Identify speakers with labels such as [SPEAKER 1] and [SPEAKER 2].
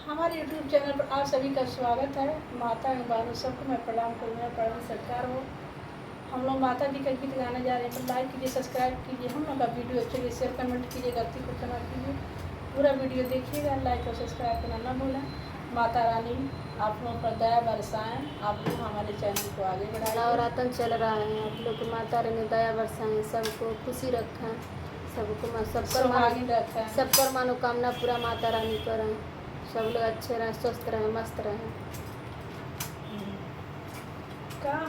[SPEAKER 1] हमारे YouTube channel पर आप सभी का स्वागत है। माता एवं बहनों सबको मैं प्रणाम करूँगा, प्रणाम सरकार हो। हम लोग माता जी का गीत गाने जा रहे हैं, तो लाइक कीजिए, सब्सक्राइब कीजिए। हम लोग का वीडियो अच्छे लगे शेयर कमेंट कीजिए, गलती को क्षमा कीजिए। पूरा वीडियो देखिएगा, लाइक और सब्सक्राइब करना ना भूलें। माता रानी आप लोगों पर दया बरसाएँ, आप लोग हमारे चैनल को आगे बढ़ाएं।
[SPEAKER 2] नवरातन चल रहा है, आप लोग को माता रानी दया बरसाएं, सबको खुशी रखें, सबको सब पर मनोकामना पूरा माता रानी करें। सब लोग अच्छे रहें, स्वस्थ रहें, मस्त रहें।
[SPEAKER 1] कहाँ